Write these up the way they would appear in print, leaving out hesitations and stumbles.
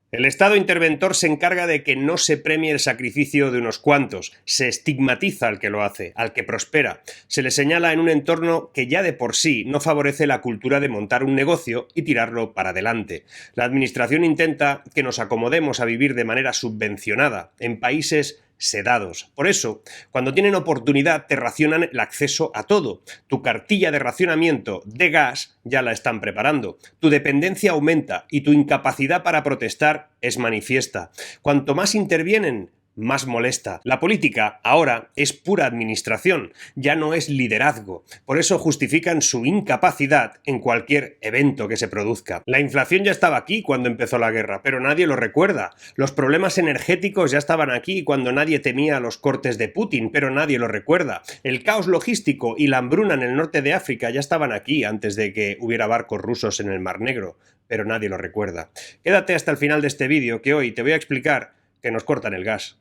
El Estado interventor se encarga de que no se premie el sacrificio de unos cuantos, se estigmatiza al que lo hace, al que prospera, se le señala en un entorno que ya de por sí no favorece la cultura de montar un negocio y tirarlo para adelante. La administración intenta que nos acomodemos a vivir de manera subvencionada, en países sedados. Por eso, cuando tienen oportunidad, te racionan el acceso a todo. Tu cartilla de racionamiento de gas ya la están preparando. Tu dependencia aumenta y tu incapacidad para protestar es manifiesta. Cuanto más intervienen, más molesta. La política ahora es pura administración, ya no es liderazgo. Por eso justifican su incapacidad en cualquier evento que se produzca. La inflación ya estaba aquí cuando empezó la guerra, pero nadie lo recuerda. Los problemas energéticos ya estaban aquí cuando nadie temía los cortes de Putin, pero nadie lo recuerda. El caos logístico y la hambruna en el norte de África ya estaban aquí antes de que hubiera barcos rusos en el Mar Negro, pero nadie lo recuerda. Quédate hasta el final de este vídeo, que hoy te voy a explicar que nos cortan el gas.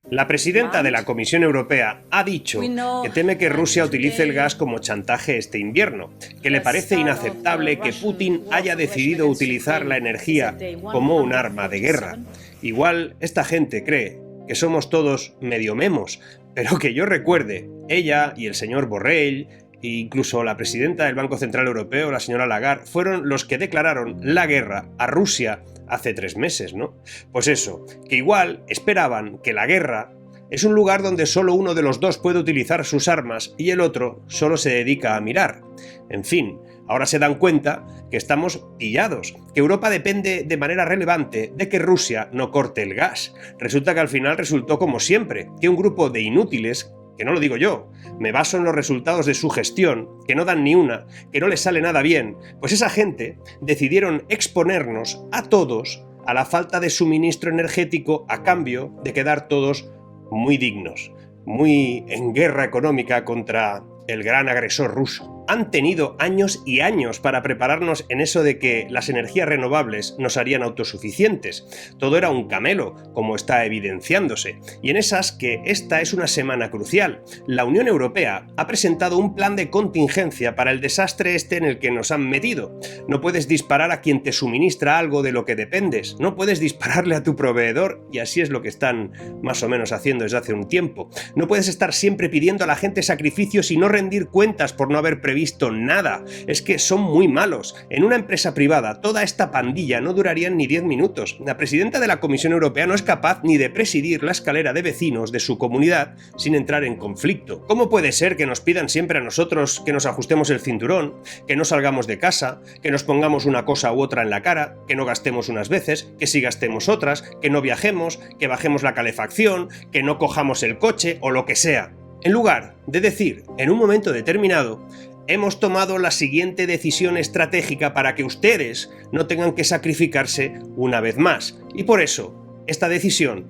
La presidenta de la Comisión Europea ha dicho que teme que Rusia utilice el gas como chantaje este invierno, que le parece inaceptable que Putin haya decidido utilizar la energía como un arma de guerra. Igual esta gente cree que somos todos medio memos, pero que yo recuerde, ella y el señor Borrell, e incluso la presidenta del Banco Central Europeo, la señora Lagarde, fueron los que declararon la guerra a Rusia hace 3 meses, ¿no? Pues eso, que igual esperaban que la guerra es un lugar donde solo uno de los dos puede utilizar sus armas y el otro solo se dedica a mirar. En fin, ahora se dan cuenta que estamos pillados, que Europa depende de manera relevante de que Rusia no corte el gas. Resulta que al final resultó como siempre, que un grupo de inútiles, que no lo digo yo, me baso en los resultados de su gestión, que no dan ni una, que no les sale nada bien, pues esa gente decidieron exponernos a todos a la falta de suministro energético a cambio de quedar todos muy dignos, muy en guerra económica contra el gran agresor ruso. Han tenido años y años para prepararnos en eso de que las energías renovables nos harían autosuficientes. Todo era un camelo, como está evidenciándose. Y en esas que esta es una semana crucial. La Unión Europea ha presentado un plan de contingencia para el desastre este en el que nos han metido. No puedes disparar a quien te suministra algo de lo que dependes. No puedes dispararle a tu proveedor, y así es lo que están más o menos haciendo desde hace un tiempo. No puedes estar siempre pidiendo a la gente sacrificios y no rendir cuentas por no haber previsto nada. Es que son muy malos. En una empresa privada, toda esta pandilla no duraría ni 10 minutos. La presidenta de la Comisión Europea no es capaz ni de presidir la escalera de vecinos de su comunidad sin entrar en conflicto. ¿Cómo puede ser que nos pidan siempre a nosotros que nos ajustemos el cinturón, que no salgamos de casa, que nos pongamos una cosa u otra en la cara, que no gastemos unas veces, que sí gastemos otras, que no viajemos, que bajemos la calefacción, que no cojamos el coche o lo que sea? En lugar de decir, en un momento determinado, hemos tomado la siguiente decisión estratégica para que ustedes no tengan que sacrificarse una vez más. Y por eso, esta decisión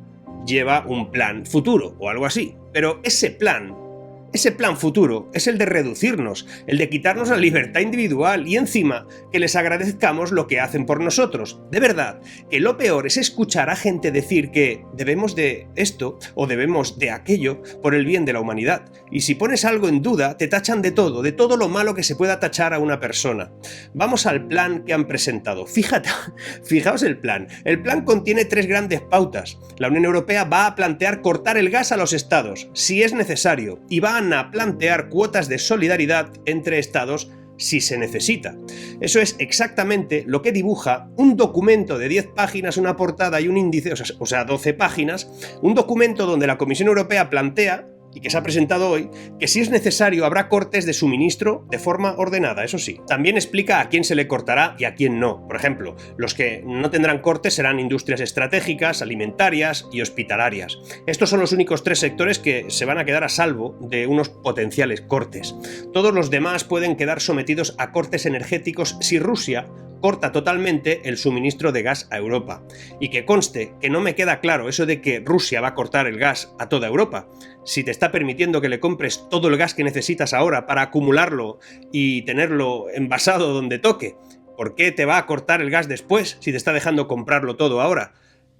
lleva un plan futuro o algo así. Pero ese plan futuro es el de reducirnos, el de quitarnos la libertad individual y encima que les agradezcamos lo que hacen por nosotros. De verdad, que lo peor es escuchar a gente decir que debemos de esto o debemos de aquello por el bien de la humanidad. Y si pones algo en duda, te tachan de todo lo malo que se pueda tachar a una persona. Vamos al plan que han presentado. Fijaos el plan. El plan contiene 3 grandes pautas. La Unión Europea va a plantear cortar el gas a los estados, si es necesario, y va a plantear cuotas de solidaridad entre estados si se necesita. Eso es exactamente lo que dibuja un documento de 10 páginas, una portada y un índice, o sea, 12 páginas, un documento donde la Comisión Europea plantea, y que se ha presentado hoy, que si es necesario habrá cortes de suministro de forma ordenada, eso sí. También explica a quién se le cortará y a quién no. Por ejemplo, los que no tendrán cortes serán industrias estratégicas, alimentarias y hospitalarias. Estos son los únicos 3 sectores que se van a quedar a salvo de unos potenciales cortes. Todos los demás pueden quedar sometidos a cortes energéticos si Rusia corta totalmente el suministro de gas a Europa. Y que conste que no me queda claro eso de que Rusia va a cortar el gas a toda Europa. Si te está permitiendo que le compres todo el gas que necesitas ahora para acumularlo y tenerlo envasado donde toque, ¿por qué te va a cortar el gas después si te está dejando comprarlo todo ahora?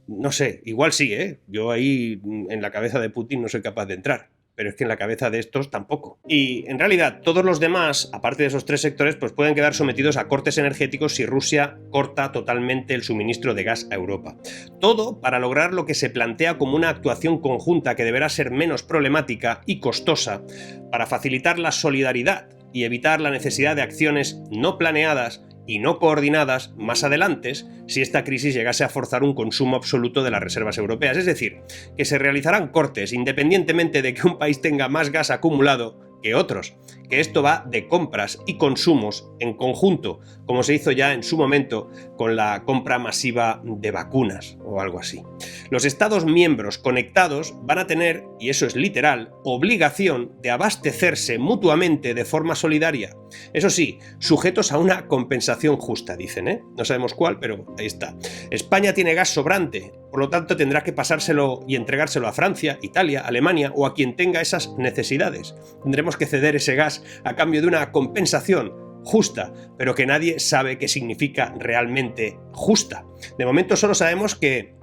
No sé, igual sí, ¿eh? Yo ahí en la cabeza de Putin no soy capaz de entrar. pero es que en la cabeza de estos tampoco. Y en realidad todos los demás, aparte de esos tres sectores, pues pueden quedar sometidos a cortes energéticos si Rusia corta totalmente el suministro de gas a Europa. Todo para lograr lo que se plantea como una actuación conjunta que deberá ser menos problemática y costosa para facilitar la solidaridad y evitar la necesidad de acciones no planeadas y no coordinadas más adelante si esta crisis llegase a forzar un consumo absoluto de las reservas europeas. Es decir, que se realizarán cortes independientemente de que un país tenga más gas acumulado que otros, que esto va de compras y consumos en conjunto, como se hizo ya en su momento con la compra masiva de vacunas o algo así. Los Estados miembros conectados van a tener, y eso es literal, obligación de abastecerse mutuamente de forma solidaria. Eso sí, sujetos a una compensación justa, dicen, ¿eh? No sabemos cuál, pero ahí está. España tiene gas sobrante, por lo tanto tendrá que pasárselo y entregárselo a Francia, Italia, Alemania o a quien tenga esas necesidades. Tendremos que ceder ese gas a cambio de una compensación justa, pero que nadie sabe qué significa realmente justa. De momento solo sabemos que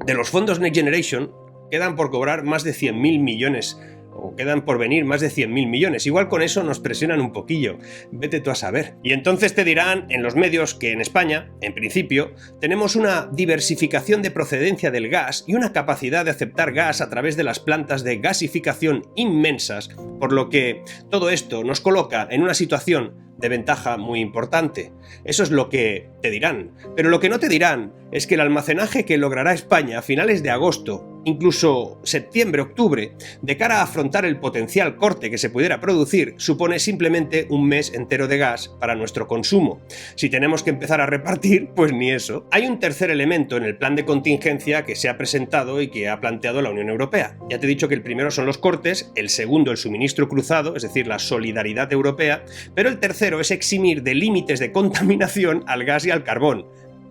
de los fondos Next Generation quedan por cobrar más de 100.000 millones, o quedan por venir más de 100.000 millones. Igual con eso nos presionan un poquillo, vete tú a saber. Y entonces te dirán en los medios que en España, en principio, tenemos una diversificación de procedencia del gas y una capacidad de aceptar gas a través de las plantas de gasificación inmensas, por lo que todo esto nos coloca en una situación de ventaja muy importante. Eso es lo que te dirán. Pero lo que no te dirán es que el almacenaje que logrará España a finales de agosto, incluso septiembre, octubre, de cara a afrontar el potencial corte que se pudiera producir, supone simplemente un mes entero de gas para nuestro consumo. Si tenemos que empezar a repartir, pues ni eso. Hay un tercer elemento en el plan de contingencia que se ha presentado y que ha planteado la Unión Europea. Ya te he dicho que el primero son los cortes, el segundo el suministro cruzado, es decir, la solidaridad europea, pero el tercero es eximir de límites de contaminación al gas y al carbón.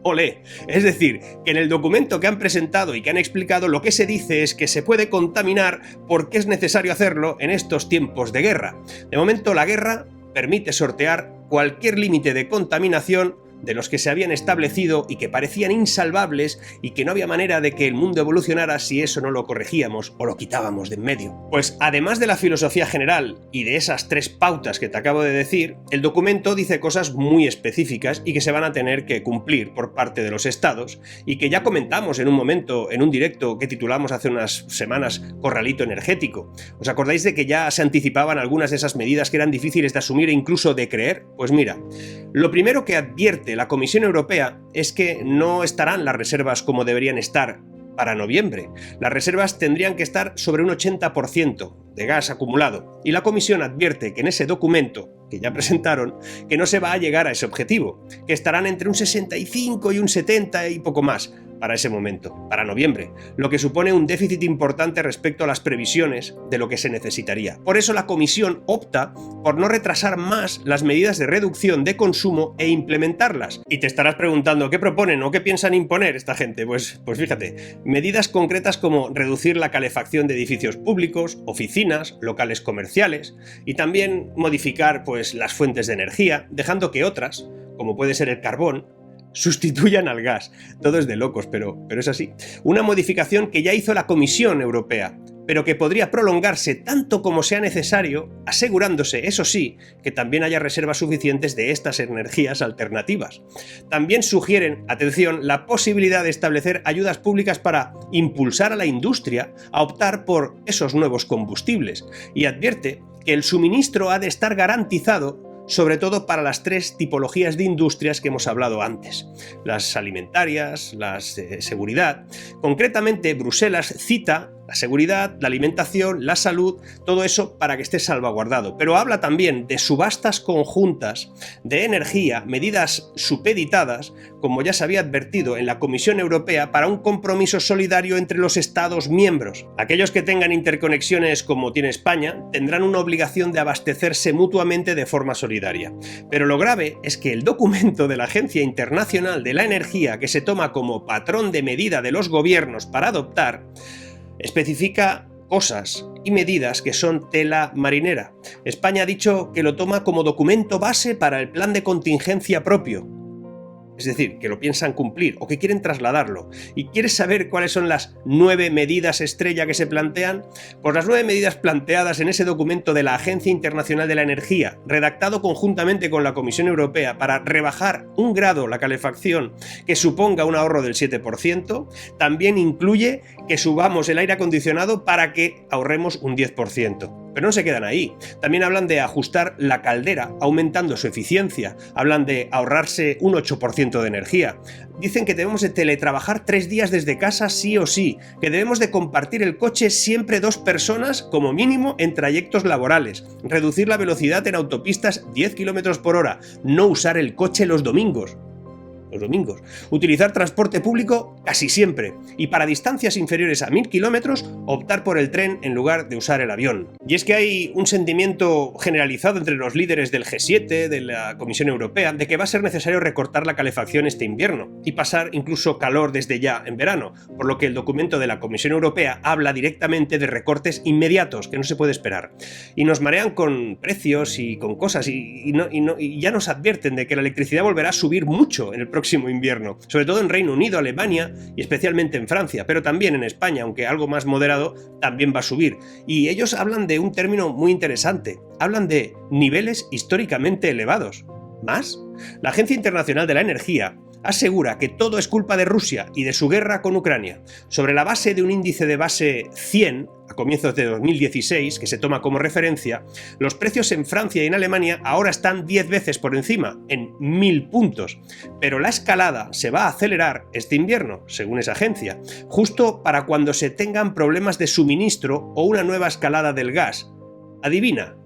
Olé. Es decir, que en el documento que han presentado y que han explicado, lo que se dice es que se puede contaminar porque es necesario hacerlo en estos tiempos de guerra. De momento, la guerra permite sortear cualquier límite de contaminación de los que se habían establecido y que parecían insalvables y que no había manera de que el mundo evolucionara si eso no lo corregíamos o lo quitábamos de en medio. Pues además de la filosofía general y de esas tres pautas que te acabo de decir, el documento dice cosas muy específicas y que se van a tener que cumplir por parte de los estados y que ya comentamos en un momento en un directo que titulamos hace unas semanas Corralito Energético. ¿Os acordáis de que ya se anticipaban algunas de esas medidas que eran difíciles de asumir e incluso de creer? Pues mira, lo primero que advierte la Comisión Europea es que no estarán las reservas como deberían estar para noviembre. Las reservas tendrían que estar sobre un 80% de gas acumulado y la Comisión advierte que en ese documento que ya presentaron que no se va a llegar a ese objetivo, que estarán entre un 65 y un 70 y poco más para ese momento, para noviembre, lo que supone un déficit importante respecto a las previsiones de lo que se necesitaría. Por eso la Comisión opta por no retrasar más las medidas de reducción de consumo e implementarlas. Y te estarás preguntando, ¿qué proponen o qué piensan imponer esta gente? Pues fíjate, medidas concretas como reducir la calefacción de edificios públicos, oficinas, locales comerciales y también modificar pues las fuentes de energía, dejando que otras, como puede ser el carbón, sustituyan al gas. Todo es de locos, pero es así. Una modificación que ya hizo la Comisión Europea, pero que podría prolongarse tanto como sea necesario, asegurándose, eso sí, que también haya reservas suficientes de estas energías alternativas. También sugieren, atención, la posibilidad de establecer ayudas públicas para impulsar a la industria a optar por esos nuevos combustibles, y advierte que el suministro ha de estar garantizado sobre todo para las tres tipologías de industrias que hemos hablado antes, las alimentarias, las de seguridad. Concretamente, Bruselas cita la seguridad, la alimentación, la salud, todo eso para que esté salvaguardado. Pero habla también de subastas conjuntas de energía, medidas supeditadas, como ya se había advertido en la Comisión Europea, para un compromiso solidario entre los Estados miembros. Aquellos que tengan interconexiones como tiene España tendrán una obligación de abastecerse mutuamente de forma solidaria. Pero lo grave es que el documento de la Agencia Internacional de la Energía, que se toma como patrón de medida de los gobiernos para adoptar, especifica cosas y medidas que son tela marinera. España ha dicho que lo toma como documento base para el plan de contingencia propio. es decir, que lo piensan cumplir o que quieren trasladarlo. ¿Y quieres saber cuáles son las 9 medidas estrella que se plantean? Pues las 9 medidas planteadas en ese documento de la Agencia Internacional de la Energía, redactado conjuntamente con la Comisión Europea para rebajar 1 grado la calefacción que suponga un ahorro del 7%, también incluye que subamos el aire acondicionado para que ahorremos un 10%. Pero no se quedan ahí. También hablan de ajustar la caldera, aumentando su eficiencia. Hablan de ahorrarse un 8% de energía. Dicen que debemos de teletrabajar 3 días desde casa sí o sí, que debemos de compartir el coche siempre 2 personas como mínimo en trayectos laborales, reducir la velocidad en autopistas 10 km/h, no usar el coche los domingos, utilizar transporte público casi siempre y para distancias inferiores a 1000 kilómetros optar por el tren en lugar de usar el avión. Y es que hay un sentimiento generalizado entre los líderes del G7, de la Comisión Europea, de que va a ser necesario recortar la calefacción este invierno y pasar incluso calor desde ya en verano, por lo que el documento de la Comisión Europea habla directamente de recortes inmediatos, que no se puede esperar. Y nos marean con precios y con cosas y ya nos advierten de que la electricidad volverá a subir mucho en el próximo invierno, sobre todo en Reino Unido, Alemania y especialmente en Francia, pero también en España, aunque algo más moderado, también va a subir. Y ellos hablan de un término muy interesante, hablan de niveles históricamente elevados. ¿Más? La Agencia Internacional de la Energía asegura que todo es culpa de Rusia y de su guerra con Ucrania, sobre la base de un índice de base 100 a comienzos de 2016, que se toma como referencia. Los precios en Francia y en Alemania ahora están 10 veces por encima, en 1000 puntos, pero la escalada se va a acelerar este invierno, según esa agencia, justo para cuando se tengan problemas de suministro o una nueva escalada del gas. Adivina.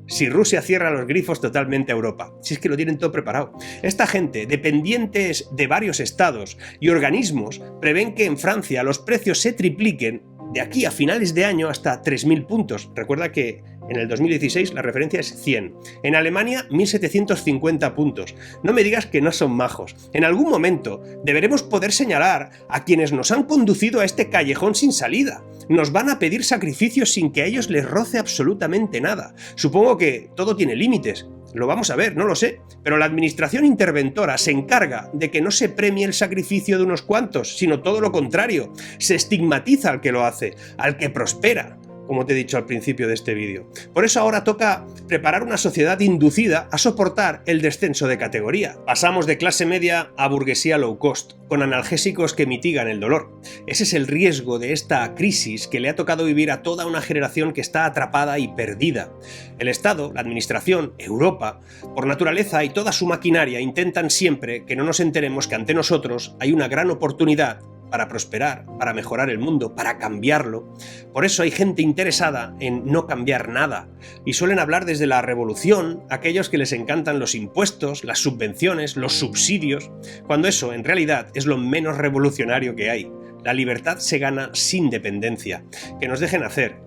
Si Rusia cierra los grifos totalmente a Europa. Si es que lo tienen todo preparado. Esta gente, dependientes de varios estados y organismos, prevén que en Francia los precios se tripliquen de aquí a finales de año hasta 3000 puntos. Recuerda que en el 2016 la referencia es 100. En Alemania, 1750 puntos. No me digas que no son majos. En algún momento deberemos poder señalar a quienes nos han conducido a este callejón sin salida. Nos van a pedir sacrificios sin que a ellos les roce absolutamente nada. Supongo que todo tiene límites. Lo vamos a ver, no lo sé. Pero la administración interventora se encarga de que no se premie el sacrificio de unos cuantos, sino todo lo contrario. Se estigmatiza al que lo hace, al que prospera, como te he dicho al principio de este vídeo. Por eso ahora toca preparar una sociedad inducida a soportar el descenso de categoría. Pasamos de clase media a burguesía low cost, con analgésicos que mitigan el dolor. Ese es el riesgo de esta crisis que le ha tocado vivir a toda una generación que está atrapada y perdida. El Estado, la Administración, Europa, por naturaleza y toda su maquinaria intentan siempre que no nos enteremos que ante nosotros hay una gran oportunidad para prosperar, para mejorar el mundo, para cambiarlo. Por eso hay gente interesada en no cambiar nada, y suelen hablar desde la revolución aquellos que les encantan los impuestos, las subvenciones, los subsidios, cuando eso en realidad es lo menos revolucionario que hay. La libertad se gana sin dependencia. Que nos dejen hacer,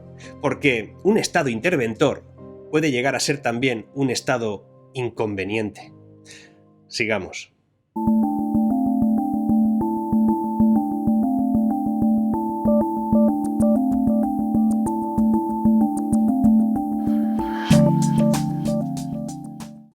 porque un Estado interventor puede llegar a ser también un Estado inconveniente. Sigamos.